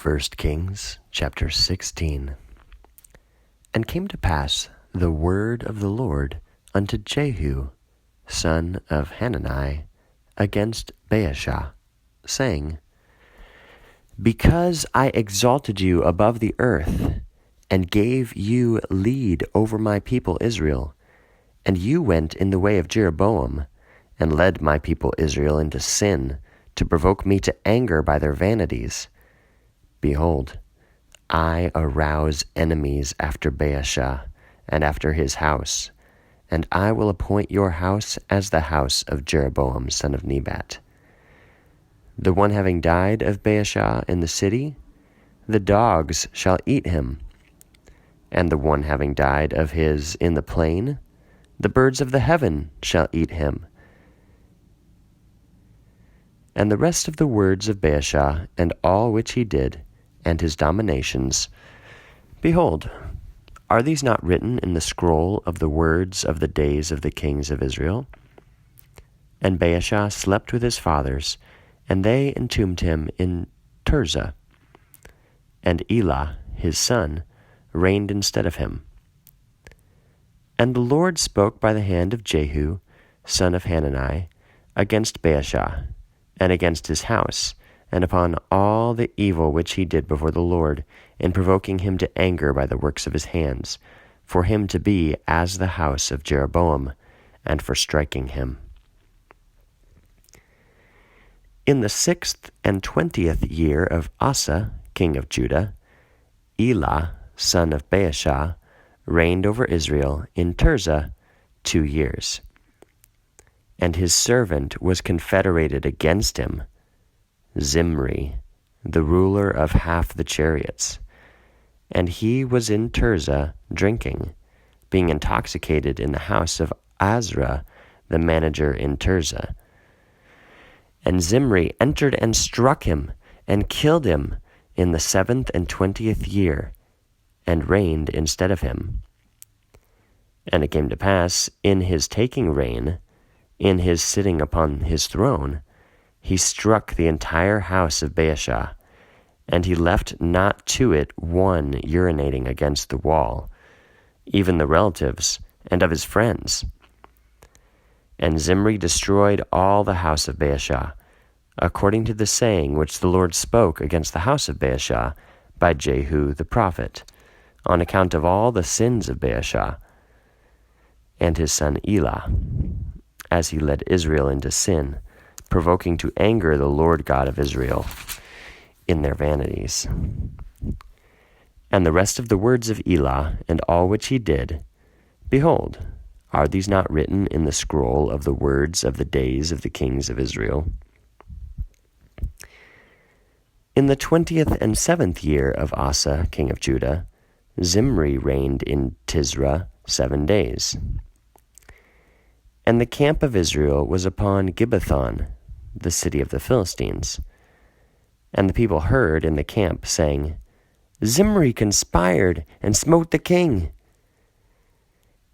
1 Kings chapter 16. And came to pass the word of the Lord unto Jehu, son of Hanani, against Baasha, saying, Because I exalted you above the earth, and gave you lead over my people Israel, and you went in the way of Jeroboam, and led my people Israel into sin, to provoke me to anger by their vanities. Behold, I arouse enemies after Baasha, and after his house, and I will appoint your house as the house of Jeroboam son of Nebat. The one having died of Baasha in the city, the dogs shall eat him. And the one having died of his in the plain, the birds of the heaven shall eat him. And the rest of the words of Baasha, and all which he did, and his dominations, behold, are these not written in the scroll of the words of the days of the kings of Israel? And Baasha slept with his fathers, and they entombed him in Tirzah. And Elah, his son, reigned instead of him. And the Lord spoke by the hand of Jehu, son of Hanani, against Baasha, and against his house, and upon all the evil which he did before the Lord, in provoking him to anger by the works of his hands, for him to be as the house of Jeroboam, and for striking him. In the 6th and 20th year of Asa, king of Judah, Elah, son of Baasha, reigned over Israel in Tirzah 2 years. And his servant was confederated against him, Zimri, the ruler of half the chariots. And he was in Tirzah drinking, being intoxicated in the house of Azra, the manager in Tirzah. And Zimri entered and struck him, and killed him in the 7th and 20th year, and reigned instead of him. And it came to pass, in his taking reign, in his sitting upon his throne, he struck the entire house of Baasha, and he left not to it one urinating against the wall, even the relatives and of his friends. And Zimri destroyed all the house of Baasha, according to the saying which the Lord spoke against the house of Baasha by Jehu the prophet, on account of all the sins of Baasha and his son Elah, as he led Israel into sin, provoking to anger the Lord God of Israel in their vanities. And the rest of the words of Elah, and all which he did, behold, are these not written in the scroll of the words of the days of the kings of Israel? In the 20th and 7th year of Asa, king of Judah, Zimri reigned in Tirzah 7 days. And the camp of Israel was upon Gibbethon, the city of the Philistines. And the people heard in the camp, saying, Zimri conspired and smote the king.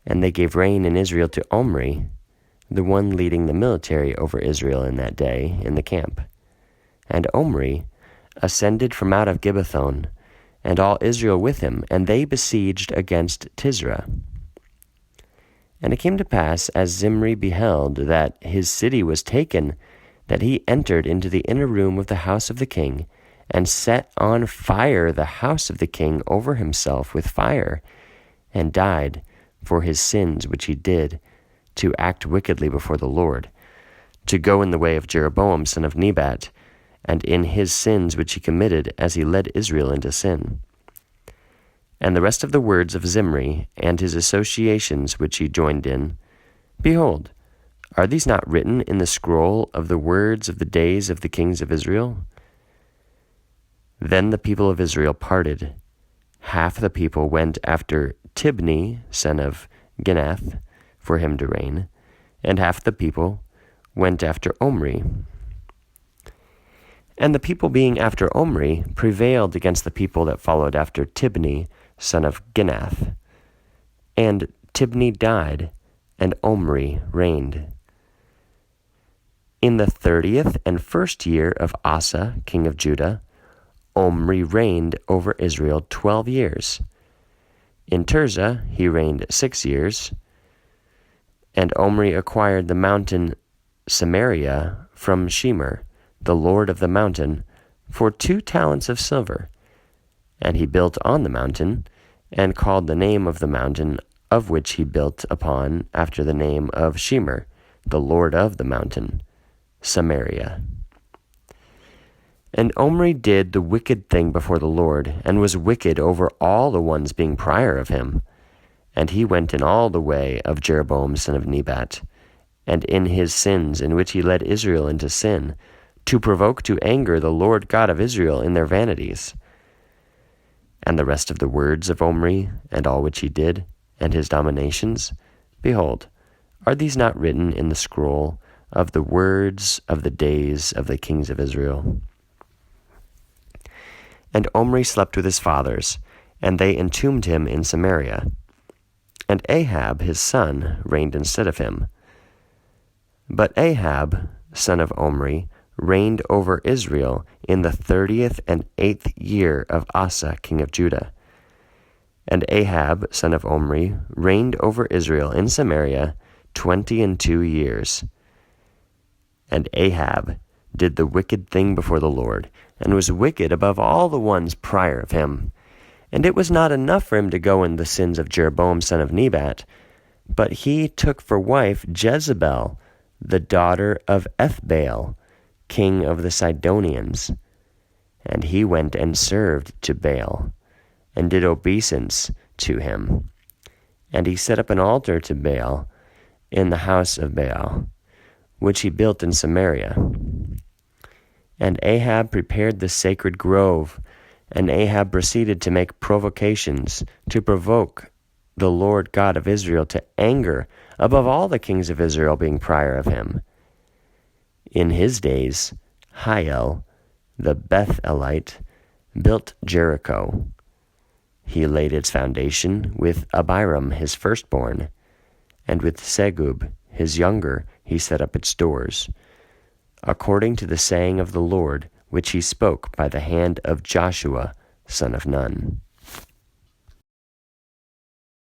And they gave rein in Israel to Omri, the one leading the military over Israel in that day in the camp. And Omri ascended from out of Gibbethon, and all Israel with him, and they besieged against Tirzah. And it came to pass, as Zimri beheld that his city was taken, that he entered into the inner room of the house of the king, and set on fire the house of the king over himself with fire, and died for his sins which he did, to act wickedly before the Lord, to go in the way of Jeroboam son of Nebat, and in his sins which he committed as he led Israel into sin. And the rest of the words of Zimri, and his associations which he joined in, behold, are these not written in the scroll of the words of the days of the kings of Israel? Then the people of Israel parted. Half the people went after Tibni, son of Ginath, for him to reign, and half the people went after Omri. And the people being after Omri prevailed against the people that followed after Tibni, son of Ginath. And Tibni died, and Omri reigned. In the 30th and 1st year of Asa, king of Judah, Omri reigned over Israel 12 years. In Tirzah he reigned 6 years. And Omri acquired the mountain Samaria from Shemer, the lord of the mountain, for 2 talents of silver. And he built on the mountain, and called the name of the mountain of which he built upon after the name of Shemer, the lord of the mountain, Samaria. And Omri did the wicked thing before the Lord, and was wicked over all the ones being prior of him. And he went in all the way of Jeroboam son of Nebat, and in his sins in which he led Israel into sin, to provoke to anger the Lord God of Israel in their vanities. And the rest of the words of Omri, and all which he did, and his dominations, behold, are these not written in the scroll of the words of the days of the kings of Israel? And Omri slept with his fathers, and they entombed him in Samaria. And Ahab his son reigned instead of him. But Ahab, son of Omri, reigned over Israel in the 30th and 8th year of Asa king of Judah. And Ahab, son of Omri, reigned over Israel in Samaria 22 years. And Ahab did the wicked thing before the Lord, and was wicked above all the ones prior of him. And it was not enough for him to go in the sins of Jeroboam son of Nebat, but he took for wife Jezebel, the daughter of Ethbaal, king of the Sidonians. And he went and served to Baal, and did obeisance to him. And he set up an altar to Baal in the house of Baal, which he built in Samaria. And Ahab prepared the sacred grove, and Ahab proceeded to make provocations, to provoke the Lord God of Israel to anger above all the kings of Israel being prior of him. In his days, Hiel, the Bethelite, built Jericho. He laid its foundation with Abiram his firstborn, and with Segub his younger he set up its doors, according to the saying of the Lord, which he spoke by the hand of Joshua son of Nun.